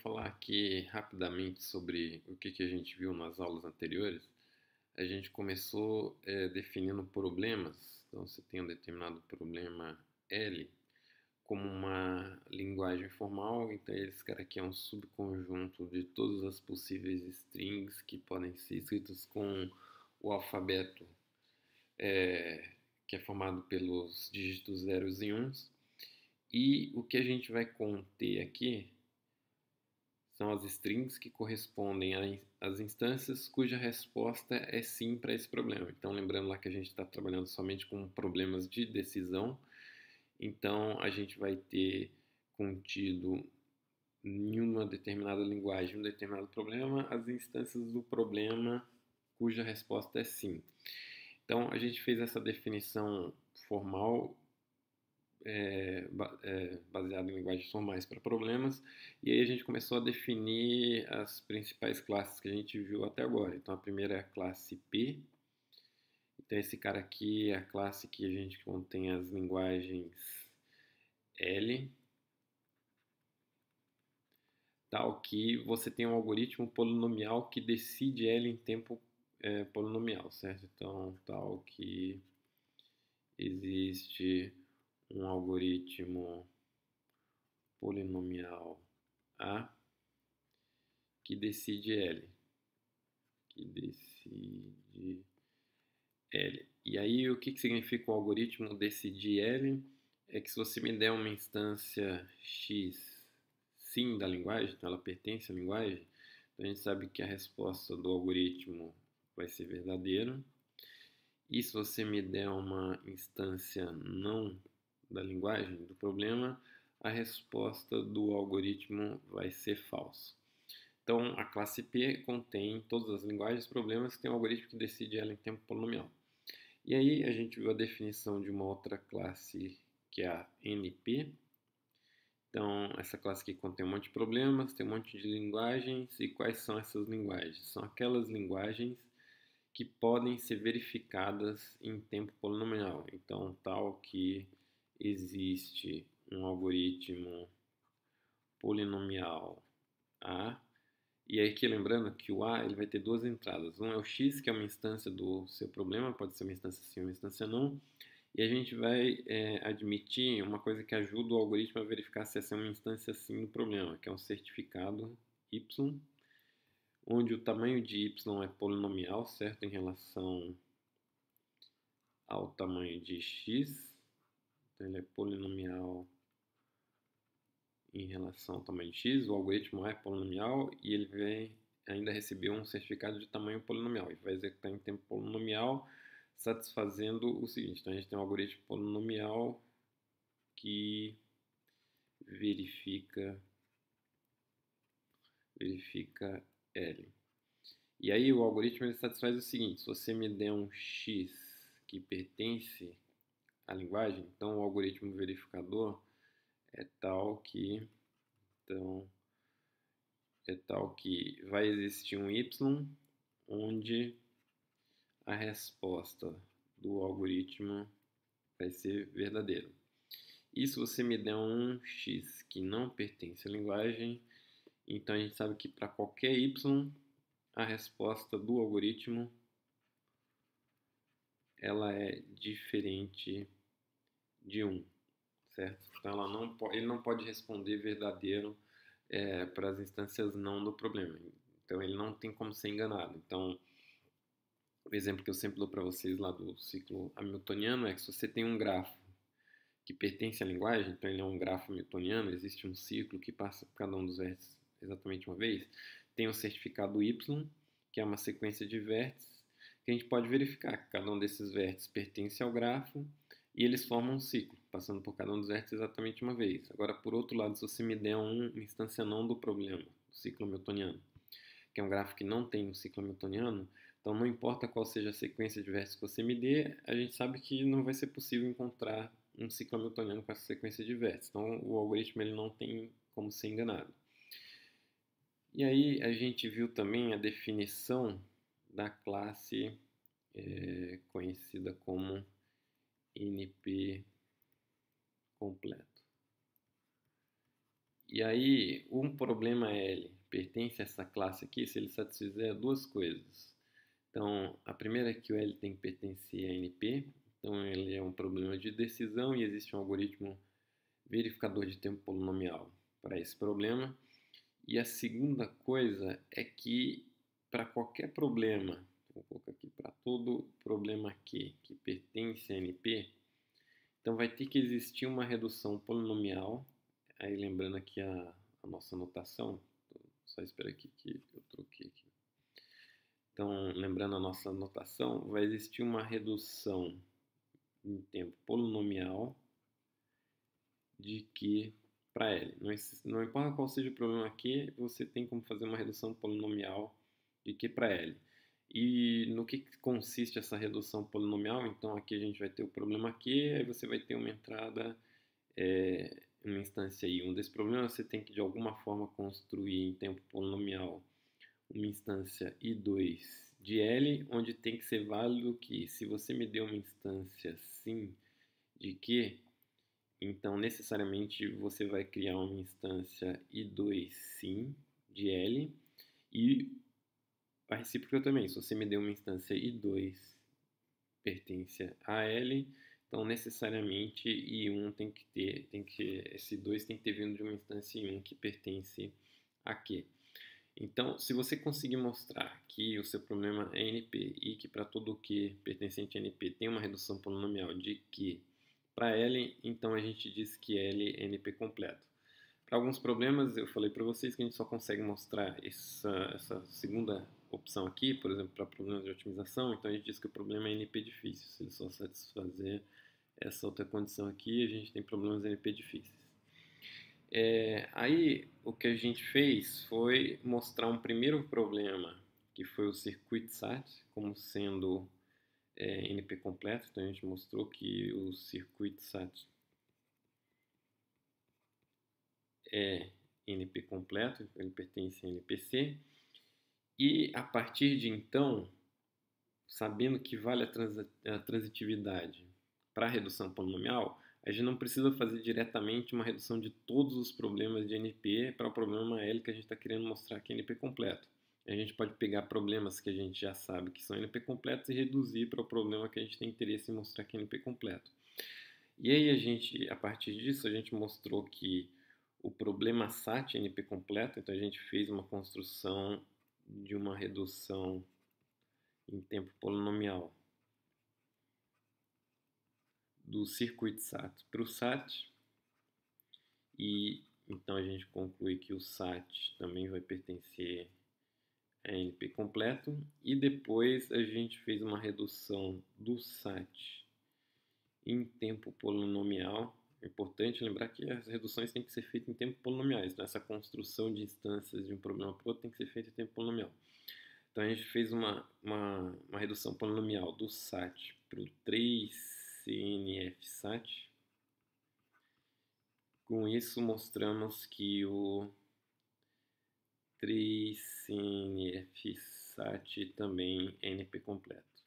falar aqui rapidamente sobre o que a gente viu nas aulas anteriores. A gente começou definindo problemas. Então, você tem um determinado problema L como uma linguagem formal. Então, esse cara aqui é um subconjunto de todas as possíveis strings que podem ser escritas com o alfabeto que é formado pelos dígitos zeros e uns. E o que a gente vai conter aqui são as strings que correspondem às instâncias cuja resposta é sim para esse problema. Então, lembrando lá que a gente está trabalhando somente com problemas de decisão. Então, a gente vai ter contido em uma determinada linguagem, um determinado problema, as instâncias do problema cuja resposta é sim. Então, a gente fez essa definição formal baseado em linguagens formais para problemas, e aí a gente começou a definir as principais classes que a gente viu até agora. Então, a primeira é a classe P. Então, esse cara aqui é a classe que a gente contém as linguagens L, tal que você tem um algoritmo polinomial que decide L em tempo polinomial, certo? Então, tal que existe um algoritmo polinomial A que decide L. E aí, o que significa o algoritmo decidir L? É que se você me der uma instância X sim da linguagem, então ela pertence à linguagem, então a gente sabe que a resposta do algoritmo vai ser verdadeira. E se você me der uma instância não da linguagem, do problema, a resposta do algoritmo vai ser falsa. Então, a classe P contém todas as linguagens problemas que tem um algoritmo que decide ela em tempo polinomial. E aí a gente viu a definição de uma outra classe que é a NP. Então, essa classe aqui contém um monte de problemas, tem um monte de linguagens. E quais são essas linguagens? São aquelas linguagens que podem ser verificadas em tempo polinomial. Então, tal que existe um algoritmo polinomial A. E aí que lembrando que o A ele vai ter duas entradas. Um é o X, que é uma instância do seu problema, pode ser uma instância sim ou uma instância não. E a gente vai admitir uma coisa que ajuda o algoritmo a verificar se essa é uma instância sim do problema, que é um certificado Y, onde o tamanho de Y é polinomial, certo? Em relação ao tamanho de X. Então ele é polinomial em relação ao tamanho de X, o algoritmo é polinomial e ele vai ainda receber um certificado de tamanho polinomial e vai executar em tempo polinomial, satisfazendo o seguinte. Então a gente tem um algoritmo polinomial que verifica L. E aí o algoritmo ele satisfaz o seguinte: se você me der um X que pertence à linguagem, então o algoritmo verificador é tal que vai existir um Y onde a resposta do algoritmo vai ser verdadeira. E se você me der um X que não pertence à linguagem, então a gente sabe que para qualquer Y a resposta do algoritmo ela é diferente de 1, certo? Então ele não pode responder verdadeiro para as instâncias não do problema. Então ele não tem como ser enganado. Então o exemplo que eu sempre dou para vocês lá do ciclo hamiltoniano é que se você tem um grafo que pertence à linguagem, então ele é um grafo hamiltoniano, existe um ciclo que passa por cada um dos vértices exatamente uma vez, tem o certificado Y, que é uma sequência de vértices, que a gente pode verificar que cada um desses vértices pertence ao grafo e eles formam um ciclo, passando por cada um dos vértices exatamente uma vez. Agora, por outro lado, se você me der uma instância não do problema, do ciclo hamiltoniano, que é um grafo que não tem um ciclo hamiltoniano, então não importa qual seja a sequência de vértices que você me dê, a gente sabe que não vai ser possível encontrar um ciclo hamiltoniano com essa sequência de vértices. Então o algoritmo ele não tem como ser enganado. E aí a gente viu também a definição da classe conhecida como NP completo. E aí, um problema L pertence a essa classe aqui se ele satisfizer duas coisas. Então, a primeira é que o L tem que pertencer a NP, então ele é um problema de decisão e existe um algoritmo verificador de tempo polinomial para esse problema. E a segunda coisa é que para qualquer problema, vou colocar aqui para todo problema Q que pertence a NP, então vai ter que existir uma redução polinomial. Aí lembrando aqui a nossa notação, só espera aqui que eu troquei aqui. Então, lembrando a nossa notação, vai existir uma redução em tempo polinomial de Q para L. Não importa qual seja o problema aqui, você tem como fazer uma redução polinomial de Q para L. E no que consiste essa redução polinomial? Então aqui a gente vai ter o problema Q, aí você vai ter uma entrada, uma instância I1 desse problema, você tem que de alguma forma construir em tempo polinomial uma instância I2 de L, onde tem que ser válido que se você me deu uma instância sim de Q, então necessariamente você vai criar uma instância I2 sim de L e a recíproca também. Se você me deu uma instância I2 pertence a L, então necessariamente I1 esse 2 tem que ter vindo de uma instância I1 que pertence a Q. Então, se você conseguir mostrar que o seu problema é NP e que para todo Q pertencente a NP tem uma redução polinomial de Q para L, então a gente diz que L é NP completo. Para alguns problemas, eu falei para vocês que a gente só consegue mostrar essa segunda opção aqui, por exemplo, para problemas de otimização, então a gente diz que o problema é NP difícil. Se ele só satisfazer essa outra condição aqui, a gente tem problemas NP difíceis. Aí o que a gente fez foi mostrar um primeiro problema, que foi o circuito SAT, como sendo NP completo. Então a gente mostrou que o circuito SAT é NP completo, ele pertence a NPC. E a partir de então, sabendo que vale a transitividade para a redução polinomial, a gente não precisa fazer diretamente uma redução de todos os problemas de NP para o problema L que a gente está querendo mostrar que é NP completo. A gente pode pegar problemas que a gente já sabe que são NP completos e reduzir para o problema que a gente tem interesse em mostrar que é NP completo. E aí a partir disso, a gente mostrou que o problema SAT é NP completo, então a gente fez uma construção de uma redução em tempo polinomial do circuito SAT para o SAT, e então a gente conclui que o SAT também vai pertencer a NP completo, e depois a gente fez uma redução do SAT em tempo polinomial. É importante lembrar que as reduções têm que ser feitas em tempo polinomiais, então essa construção de instâncias de um problema para o outro tem que ser feita em tempo polinomial. Então a gente fez uma redução polinomial do SAT para o 3CNF SAT. Com isso mostramos que o 3CNF SAT também é NP completo.